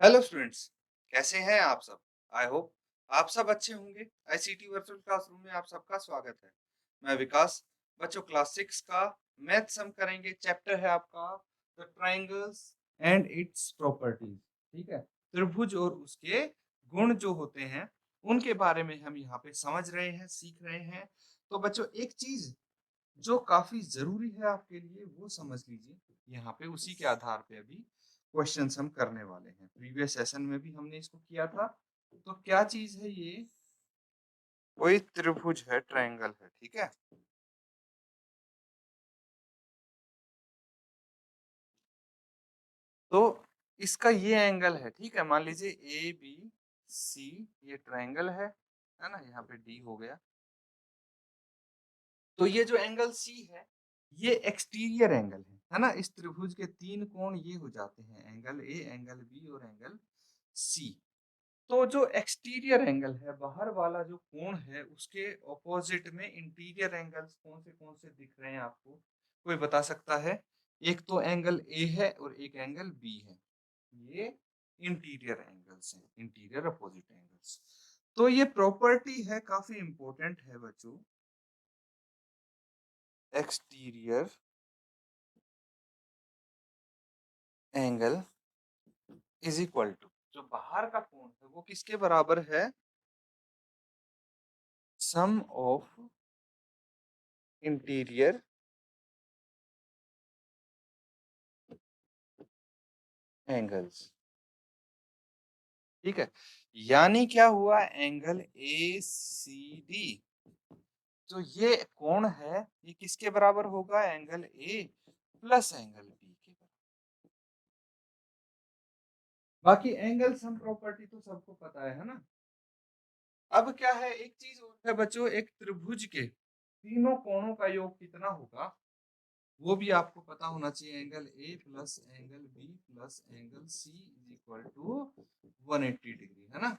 Hello students, कैसे हैं आप सब? आई होप आप सब अच्छे होंगे। आईसीटी वर्चुअल क्लासरूम में आप सबका स्वागत है। मैं विकास। बच्चों क्लास 6 का मैथ सम करेंगे। चैप्टर है आपका the triangles and its properties. ठीक है, त्रिभुज और उसके गुण जो होते हैं उनके बारे में हम यहाँ पे समझ रहे हैं, सीख रहे हैं। तो बच्चों एक चीज जो काफी जरूरी है आपके लिए वो समझ लीजिए। यहाँ पे उसी के आधार पे अभी क्वेश्चंस हम करने वाले हैं। प्रीवियस सेशन में भी हमने इसको किया था। तो क्या चीज है ये? कोई त्रिभुज है, ट्रायंगल है, ठीक है। तो इसका ये एंगल है, ठीक है। मान लीजिए ए बी सी, ये ट्रायंगल है ना। यहाँ पे डी हो गया। तो ये जो एंगल सी है ये एक्सटीरियर एंगल है ना। इस त्रिभुज के तीन कोण ये हो जाते हैं, एंगल ए, एंगल बी और एंगल सी। तो जो एक्सटीरियर एंगल है, बाहर वाला जो कोण है, उसके ऑपोजिट में इंटीरियर एंगल्स कौन से दिख रहे हैं आपको? कोई बता सकता है? एक तो एंगल ए है और एक एंगल बी है। ये इंटीरियर एंगल्स हैं, इंटीरियर अपोजिट एंगल्स। तो ये प्रॉपर्टी है, काफी इंपॉर्टेंट है बच्चों। Exterior angle is equal to, जो बाहर का कोण है वो किसके बराबर है? Sum of interior angles. ठीक है, यानी क्या हुआ? एंगल ए सी डी, जो ये कोण है ये किसके बराबर होगा? Angle A plus angle B के बराबर। बाकी एंगल सम प्रॉपर्टी तो सबको पता है ना। अब क्या है, एक चीज और है बच्चों, एक त्रिभुज के तीनों कोणों का योग कितना होगा वो भी आपको पता होना चाहिए। Angle A plus angle B plus angle C is equal to 180 degree, है ना।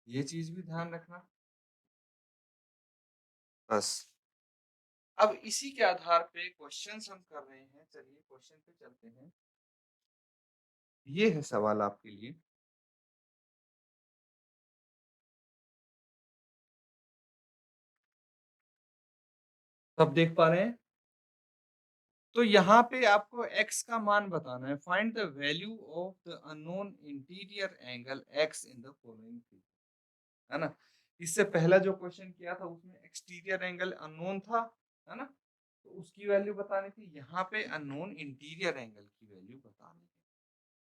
ये चीज भी ध्यान रखना बस। अब इसी के आधार पे क्वेश्चंस हम कर रहे हैं। चलिए क्वेश्चन पे चलते हैं। ये है सवाल आपके लिए। सब देख पा रहे हैं? तो यहाँ पे आपको x का मान बताना है। Find the value of the unknown interior angle x in the following figure, है ना। इससे पहला जो क्वेश्चन किया था उसमें एक्सटीरियर एंगल अननोन था, है ना। तो उसकी वैल्यू बतानी थी। यहाँ पे अननोन इंटीरियर एंगल की वैल्यू बतानी है।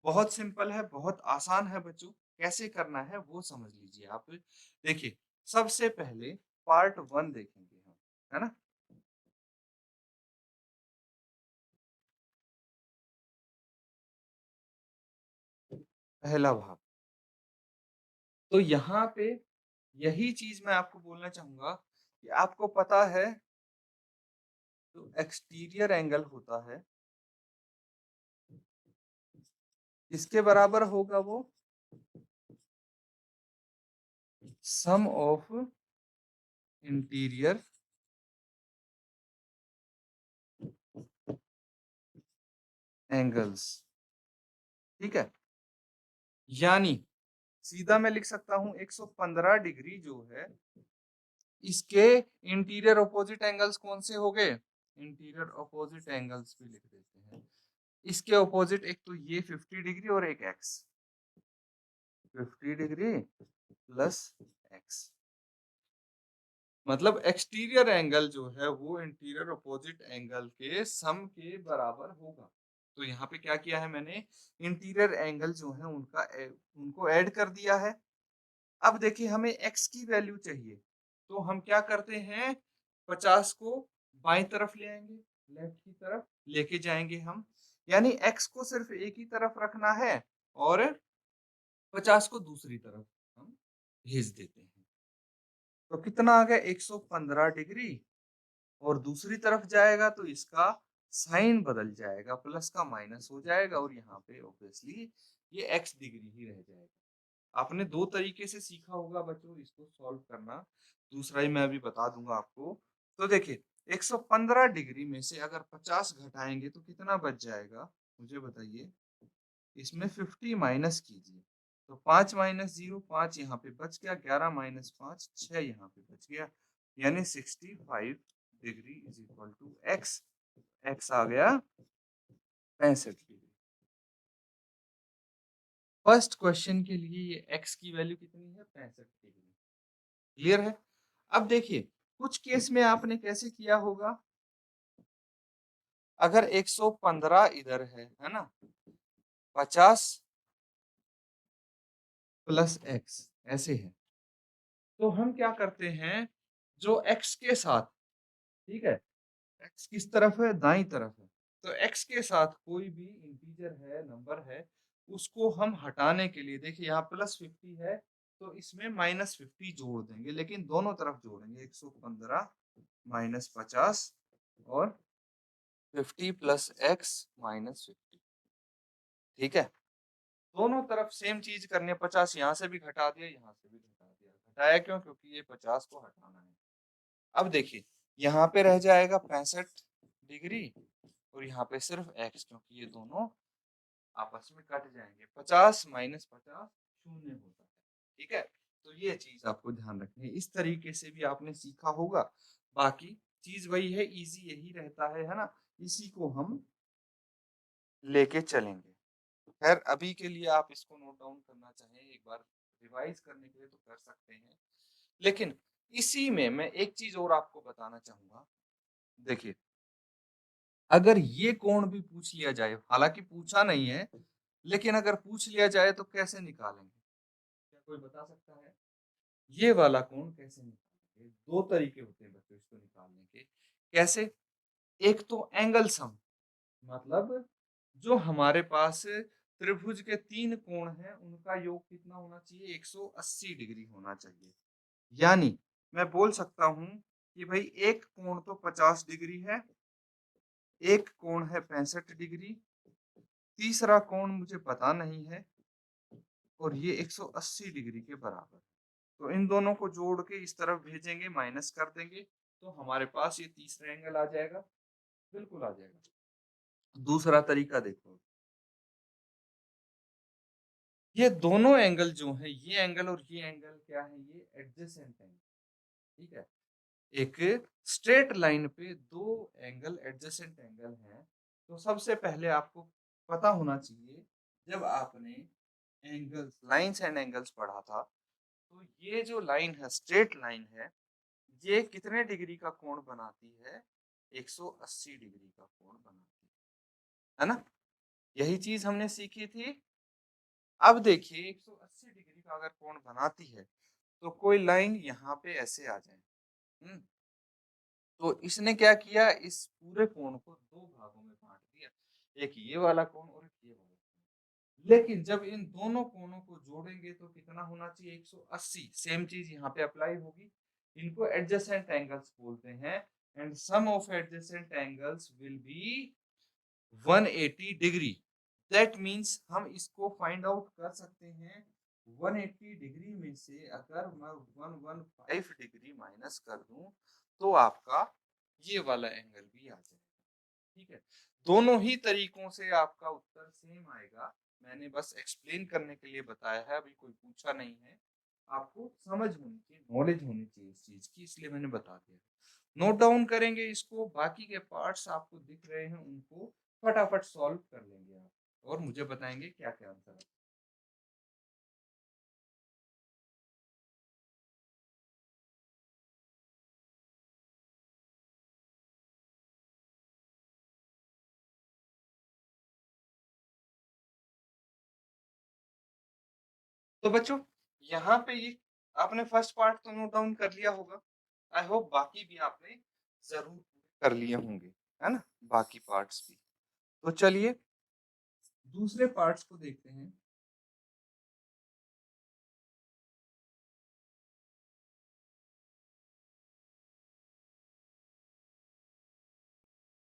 बहुत सिंपल है, बहुत आसान है बच्चों। कैसे करना है वो समझ लीजिए आप। देखिए, सबसे पहले पार्ट 1 देखेंगे हम, है ना। पहला भाग। तो यहाँ पे यही चीज मैं आपको बोलना चाहूंगा कि आपको पता है जो एक्सटीरियर एंगल होता है इसके बराबर होगा वो सम ऑफ इंटीरियर एंगल्स। ठीक है, यानी सीधा मैं लिख सकता हूं 115 डिग्री जो है इसके इंटीरियर अपोजिट एंगल्स कौन से हो गए? इंटीरियर अपोजिट एंगल्स भी लिख देते हैं। इसके अपोजिट एक तो ये 50 डिग्री और एक एक्स। 50 डिग्री प्लस एक्स, मतलब एक्सटीरियर एंगल जो है वो इंटीरियर अपोजिट एंगल के सम के बराबर होगा। तो यहाँ पे क्या किया है मैंने? इंटीरियर एंगल जो है उनको ऐड कर दिया है। अब देखिए हमें x की वैल्यू चाहिए, तो हम क्या करते हैं? 50 को बाईं तरफ ले आएंगे, लेफ्ट की तरफ लेके जाएंगे हम। यानी x को सिर्फ एक ही तरफ रखना है और 50 को दूसरी तरफ हम भेज देते हैं। तो कितना आ गया? 115 डिग्री। और दूसरी तरफ जाएगा तो इसका साइन बदल जाएगा, प्लस का माइनस हो जाएगा और यहाँ पे ऑब्वियसली ये x डिग्री ही रह जाएगा। आपने दो तरीके से सीखा होगा बच्चों इसको सॉल्व करना। दूसरा ही मैं अभी बता दूंगा आपको। तो देखिए 115 डिग्री में से अगर 50 घटाएंगे तो कितना बच जाएगा? मुझे बताइए। इसमें 50 माइनस कीजिए, तो 5 माइनस 0 5 यहाँ पे बच गया, 11 माइनस 5 6 यहाँ पे बच गया, यानी 65 degree is equal to X. X आ गया 65 डिग्री। फर्स्ट क्वेश्चन के लिए ये एक्स की वैल्यू कितनी है? 65 डिग्री। क्लियर है? अब देखिए कुछ केस में आपने कैसे किया होगा, अगर 115 इधर है ना, 50 प्लस एक्स ऐसे है, तो हम क्या करते हैं, जो एक्स के साथ, ठीक है, एक्स किस तरफ है? दाईं तरफ है, तो एक्स के साथ कोई भी इंटीजर है, नंबर है, उसको हम हटाने के लिए, देखिए यहाँ प्लस 50 है, तो इसमें माइनस 50 जोड़ देंगे, लेकिन दोनों तरफ जोड़ेंगे, 115 माइनस 50 और 50 प्लस एक्स माइनस 50। ठीक है, दोनों तरफ सेम चीज करनी है, 50 यहाँ से भी घटा दिया, यहाँ से भी घटा दिया। घटाया क्यों? क्योंकि ये 50 को हटाना है। अब देखिए यहाँ पे रह जाएगा 65 डिग्री और यहाँ पे सिर्फ x, क्योंकि ये दोनों आपस में कट जाएंगे, 50 माइनस 50 शून्य होता है। ठीक है, तो ये चीज आपको ध्यान रखनी है, इस तरीके से भी आपने सीखा होगा। बाकी चीज वही है, इजी यही रहता है ना, इसी को हम लेके चलेंगे। खैर अभी के लिए आप इसको नोट डाउन करना चाहें, एक बार रिवाइज करने के लिए तो कर सकते हैं, लेकिन इसी में मैं एक चीज और आपको बताना चाहूंगा। देखिए अगर ये कोण भी पूछ लिया जाए, हालांकि पूछा नहीं है, लेकिन अगर पूछ लिया जाए तो कैसे निकालेंगे? क्या कोई बता सकता है? ये वाला कोण कैसे निकालेंगे? दो तरीके होते हैं बच्चों इसको निकालने के। कैसे? एक तो एंगल सम, मतलब जो हमारे पास त्रिभुज के 3 कोण हैं उनका योग कितना होना चाहिए? 180 डिग्री होना चाहिए। यानी मैं बोल सकता हूं कि भाई एक कोण तो 50 डिग्री है, एक कोण है 65 डिग्री, तीसरा कोण मुझे पता नहीं है, और ये 180 डिग्री के बराबर है। तो इन दोनों को जोड़ के इस तरफ भेजेंगे, माइनस कर देंगे, तो हमारे पास ये तीसरा एंगल आ जाएगा। बिल्कुल आ जाएगा। दूसरा तरीका देखो, ये दोनों एंगल जो है, ये एंगल और ये एंगल क्या है? ये एडजेसेंट एंगल। ठीक है, एक स्ट्रेट लाइन पे दो एंगल एडजेसेंट एंगल हैं, तो सबसे पहले आपको पता होना चाहिए, जब आपने एंगल्स, लाइंस एंड एंगल्स पढ़ा था, तो ये जो लाइन है, स्ट्रेट लाइन है, ये कितने डिग्री का कोण बनाती है? 180 डिग्री का कोण बनाती है ना? यही चीज हमने सीखी थी। अब देखिए 180 डिग्री का अगर कोण बनाती है, तो कोई लाइन यहाँ पे ऐसे आ जाए, तो इसने क्या किया, इस पूरे कोण को दो भागों में बांट दिया, एक ये वाला कोण और एक ये वाला कोण। लेकिन जब इन दोनों कोणों को जोड़ेंगे तो कितना होना चाहिए? 180। सेम चीज यहाँ पे अप्लाई होगी। इनको एडजेसेंट एंगल्स बोलते हैं, and sum of adjacent angles will be 180 degree. That means हम इसको फाइंड आउट कर सकते हैं, 180 डिग्री में से अगर मैं 115 डिग्री माइनस कर दूं, तो आपका ये वाला एंगल भी आ जाएगा। ठीक है, दोनों ही तरीकों से आपका उत्तर सेम आएगा। मैंने बस एक्सप्लेन करने के लिए बताया है, अभी कोई पूछा नहीं है। आपको समझ होनी चाहिए, नॉलेज होनी चाहिए इस चीज की, इसलिए मैंने बता दिया। नोट डाउन करेंगे इसको, बाकी के पार्ट्स आपको दिख रहे हैं उनको फटाफट सॉल्व कर लेंगे आप, और मुझे बताएंगे क्या क्या आंसर है। तो बच्चों यहाँ पे ये आपने फर्स्ट पार्ट तो नोट डाउन कर लिया होगा। आई होप बाकी भी आपने जरूर कर लिए होंगे, है ना, बाकी पार्ट्स भी। तो चलिए दूसरे पार्ट्स को देखते हैं।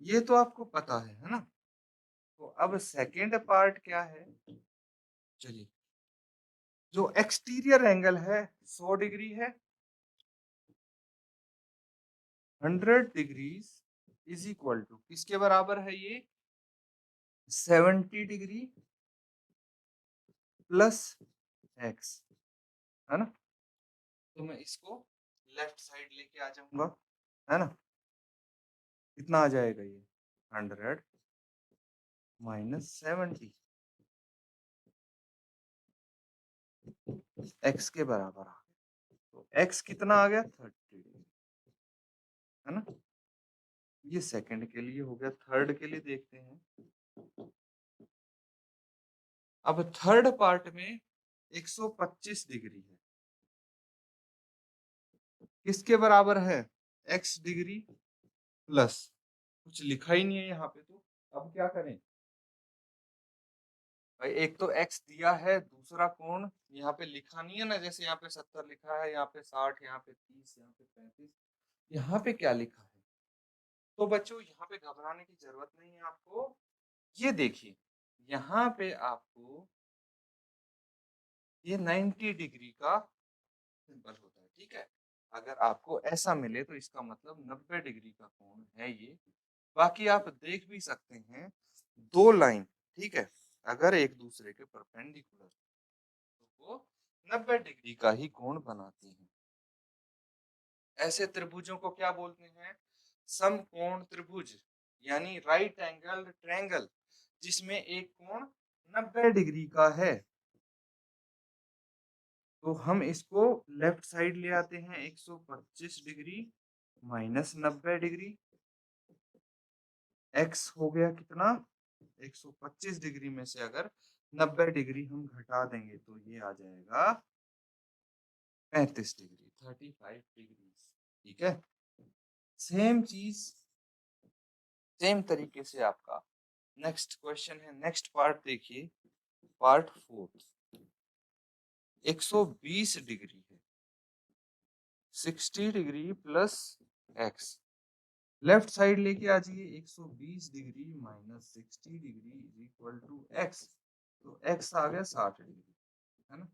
ये तो आपको पता है ना? तो अब सेकंड पार्ट क्या है? चलिए, जो एक्सटीरियर एंगल है 100 डिग्री है, 100 डिग्रीज इज इक्वल टू किसके बराबर है? ये 70 डिग्री प्लस एक्स, है ना। तो मैं इसको लेफ्ट साइड लेके आ जाऊंगा, है ना। कितना आ जाएगा ये, 100 माइनस 70 एक्स के बराबर आ गया। तो एक्स कितना आ गया, 30, है ना। ये सेकंड के लिए हो गया, थर्ड के लिए देखते हैं। अब थर्ड पार्ट में 125 डिग्री है, किसके बराबर है, एक्स डिग्री प्लस, कुछ लिखा ही नहीं है यहाँ पे, तो अब क्या करें भाई, एक तो एक्स दिया है, दूसरा कोण यहाँ पे लिखा नहीं है ना, जैसे यहाँ पे 70 लिखा है, यहाँ पे 60, यहाँ पे 30, यहाँ पे 35, यहाँ पे क्या लिखा है। तो बच्चों यहाँ पे घबराने की जरूरत नहीं है आपको। ये देखिए यहाँ पे आपको ये 90 डिग्री का सिंबल होता है, ठीक है। अगर आपको ऐसा मिले तो इसका मतलब 90 डिग्री का कोण है ये। बाकी आप देख भी सकते हैं, दो लाइन, ठीक है, अगर एक दूसरे के परपेंडिकुलर तो वो 90 डिग्री का ही कोण बनाती हैं। ऐसे त्रिभुजों को क्या बोलते हैं, समकोण त्रिभुज, यानी राइट एंगल ट्रायंगल, जिसमें एक कोण 90 डिग्री का है। तो हम इसको लेफ्ट साइड ले आते हैं, 125 डिग्री माइनस 90 डिग्री, एक्स हो गया कितना, 125 डिग्री में से अगर 90 डिग्री हम घटा देंगे तो ये आ जाएगा 35 डिग्री, 35 डिग्री, ठीक है। सेम चीज सेम तरीके से आपका नेक्स्ट क्वेश्चन है, नेक्स्ट पार्ट देखिए, पार्ट 4, 120 डिग्री है, 60 degree plus x, left side लेके आ जाइए, 120 degree minus 60 degree is equal to x, तो एक्स आ गया 60 डिग्री, है ना।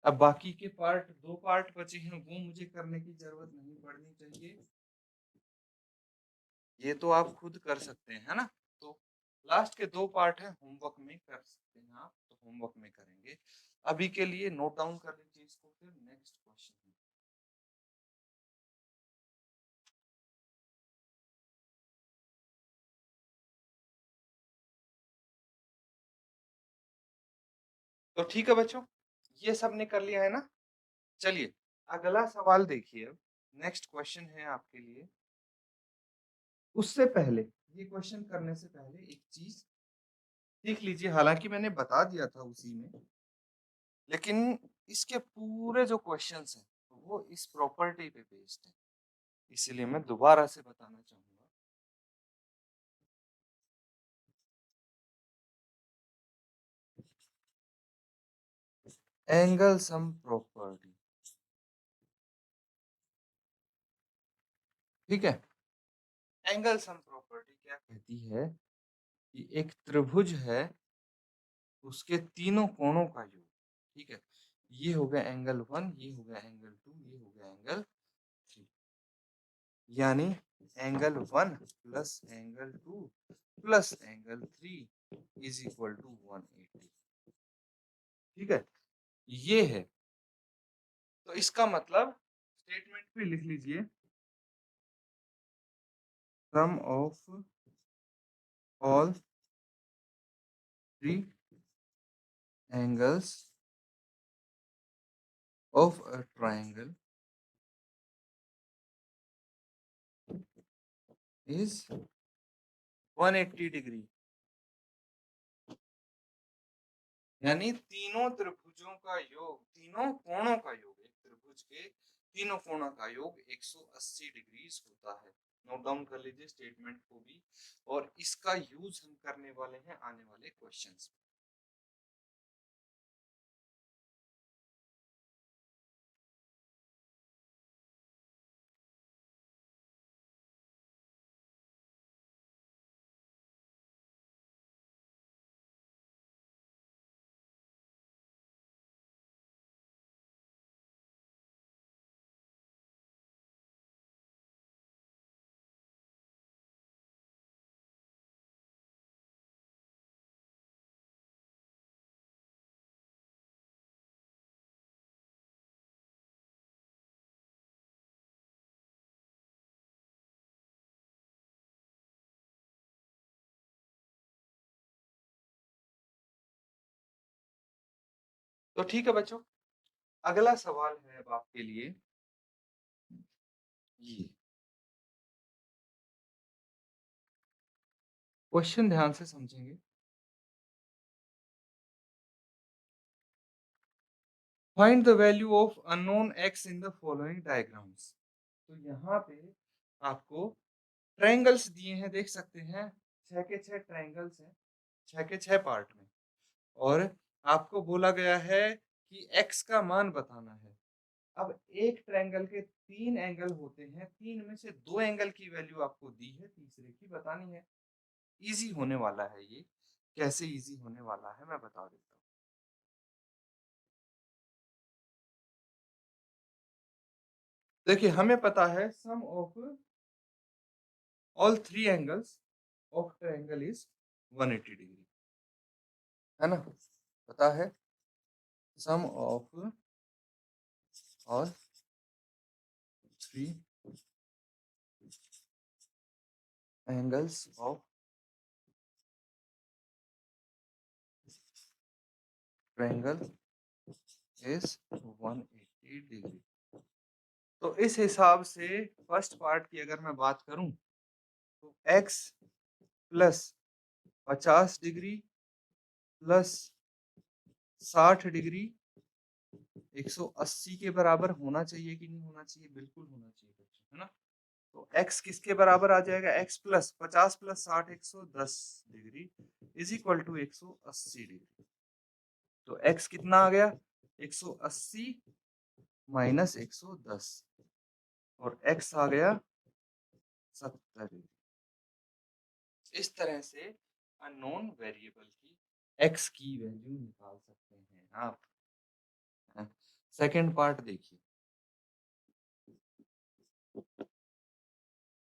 अब बाकी के पार्ट, दो पार्ट बचे हैं, वो मुझे करने की जरूरत नहीं पड़नी चाहिए, ये तो आप खुद कर सकते हैं, है ना। तो लास्ट के दो पार्ट है, होमवर्क में कर सकते हैं आप, तो होमवर्क में करेंगे। अभी के लिए नोट डाउन कर लीजिए इसको, फिर नेक्स्ट क्वेश्चन। तो ठीक है बच्चों, ये सब ने कर लिया है ना। चलिए अगला सवाल देखिए, अब नेक्स्ट क्वेश्चन है आपके लिए। उससे पहले, ये क्वेश्चन करने से पहले एक चीज देख लीजिए, हालांकि मैंने बता दिया था उसी में, लेकिन इसके पूरे जो क्वेश्चंस हैं वो इस प्रॉपर्टी पे बेस्ड है, इसीलिए मैं दोबारा से बताना चाहूंगा। एंगल सम प्रॉपर्टी, ठीक है। एंगल सम प्रॉपर्टी क्या कहती है कि एक त्रिभुज है, उसके तीनों कोणों का योग, ठीक है। ये हो गया एंगल 1, ये हो गया एंगल 2, ये हो गया एंगल 3, यानी angle 1 plus angle 2 plus angle 3 is equal to 180, ठीक है। ये है, तो इसका मतलब स्टेटमेंट भी लिख लीजिए, sum of all three angles of a triangle is 180 degree, यानी तीनों त्रिभुजों का योग, तीनों कोणों का योग, एक त्रिभुज के तीनों कोणों का योग 180 डिग्री होता है। नोट डाउन कर लीजिए स्टेटमेंट को भी, और इसका यूज हम करने वाले हैं आने वाले क्वेश्चंस में। तो ठीक है बच्चों, अगला सवाल है अब आपके लिए ये। क्वेश्चन ध्यान से समझेंगे। Find the value of unknown x in the following diagrams. तो यहाँ पे आपको ट्रायंगल्स दिए हैं, देख सकते हैं 6 के 6 ट्रायंगल्स हैं, 6 के 6 पार्ट में, और आपको बोला गया है कि x का मान बताना है। अब एक ट्रायंगल के 3 एंगल होते हैं, 3 में से 2 एंगल की वैल्यू आपको दी है, तीसरे की बतानी है। इजी होने वाला है ये। कैसे इजी होने वाला है मैं बता देता हूँ। देखिए हमें पता है sum of all 3 angles of triangle is 180 degree, है ना? पता है sum of all 3 angles of triangle is 180 degree. तो इस हिसाब से फर्स्ट पार्ट की अगर मैं बात करूं तो x plus 50 degree plus 60 degree 180 के बराबर होना चाहिए कि नहीं होना चाहिए? बिल्कुल होना चाहिए बच्चों, है ना? तो x किसके बराबर आ जाएगा? x plus 50 plus 60 110 degree is equal to 180 degree. तो x कितना आ गया? 180 माइनस 110, और x आ गया 70 डिग्री। इस तरह से अननोन वेरिएबल की x की वैल्यू निकाल सकते हैं आप। सेकंड पार्ट देखिए,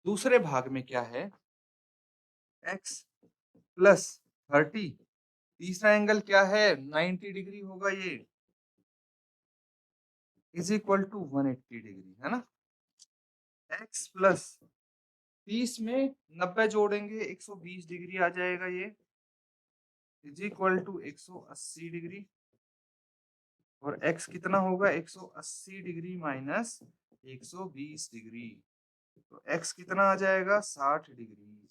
दूसरे भाग में क्या है? x प्लस 30, तीसरा एंगल क्या है? 90 डिग्री होगा ये, इज इक्वल टू 180 डिग्री, है ना? x प्लस 30 में 90 जोड़ेंगे 120 डिग्री आ जाएगा ये, इज इक्वल टू 180 डिग्री। और x कितना होगा? 180 डिग्री माइनस 120 डिग्री, तो x कितना आ जाएगा? 60 डिग्री।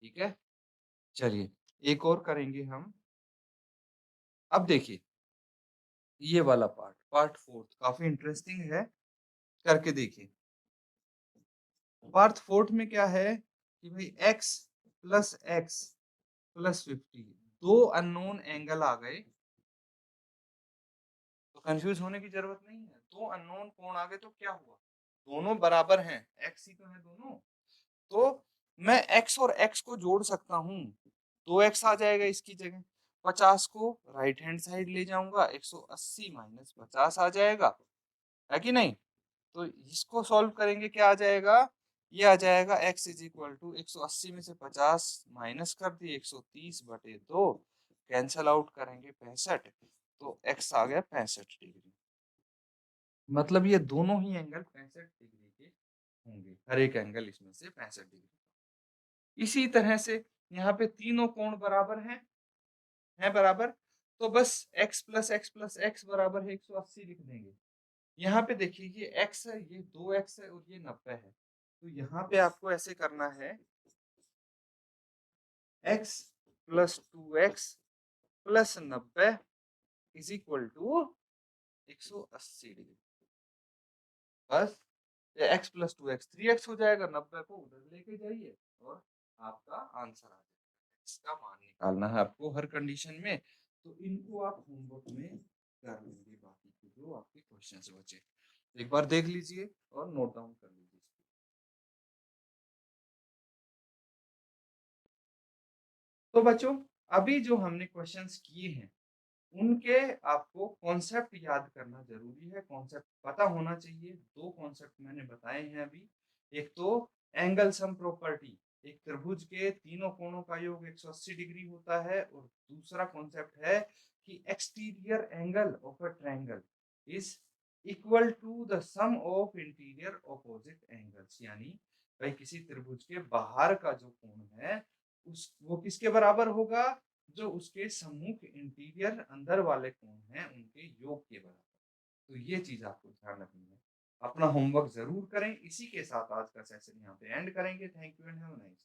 ठीक है, चलिए एक और करेंगे हम। अब देखिए ये वाला पार्ट, पार्ट फोर्थ काफी इंटरेस्टिंग है, करके देखिए। पार्ट फोर्थ में क्या है कि भाई x प्लस एक्स प्लस 50, दो अननोन एंगल आ गए, तो कंफ्यूज होने की जरूरत नहीं है। दो अननोन कोण आ गए तो क्या हुआ? दोनों बराबर हैं, x ही तो है दोनों। तो मैं x और x को जोड़ सकता हूँ, 2x आ जाएगा इसकी जगह। 50 को राइट हैंड साइड ले जाऊंगा, 180 माइनस 50 आ जाएगा, है कि नहीं? तो इसको सॉल्व करेंगे, क्या आ जाएगा? ये आ जाएगा x इज इक्वल टू 180 में से 50 माइनस कर दिए 130 बटे 2, कैंसल आउट करेंगे 65, तो x आ गया 65 डिग्री। मतलब ये दोनों ही एंगल 65 डिग्री के होंगे, हर एक एंगल इसमें से 65 डिग्री। इसी तरह से यहाँ पे तीनों कोण बराबर हैं बराबर, तो बस x plus x plus x बराबर है 180 लिख देंगे। यहाँ पे देखिए ये x है, ये 2x है और ये 90 है, तो यहाँ पे आपको ऐसे करना है x plus 2x plus 90 is equal to 180 degree. बस ये x प्लस 2x 3x हो जाएगा, 90 को उधर लेके जाइए और आपका आंसर आ जाएगा। x का मान निकालना है आपको हर कंडीशन में, तो इनको आप होमवर्क में कर लेंगे, बाकी के जो आपके क्वेश्चंस बचे एक बार देख लीजिए और नोट डाउन कर लीजिए। तो बच्चों अभी जो हमने क्वेश्चंस किए हैं उनके आपको कॉन्सेप्ट याद करना जरूरी है, कॉन्सेप्ट पता होना चाहिए। दो कॉन्सेप्ट मैंने बताए हैं अभी, एक तो एंगल सम प्रॉपर्टी, एक त्रिभुज के तीनों कोणों का योग 180 डिग्री होता है, और दूसरा कॉन्सेप्ट है कि exterior angle of a triangle is equal to the sum of interior opposite angles, यानी भाई किसी त्रिभुज के बाहर का जो कोण है उस वो किसके बराबर होगा? जो उसके सम्मुख इंटीरियर अंदर वाले कोण हैं उनके योग के बराबर। तो ये चीज़ आपको ध्यान रखनी है। अपना होमवर्क ज़रूर करें। इसी के साथ आज का सेशन यहाँ पे एंड करेंगे। Thank you and have a nice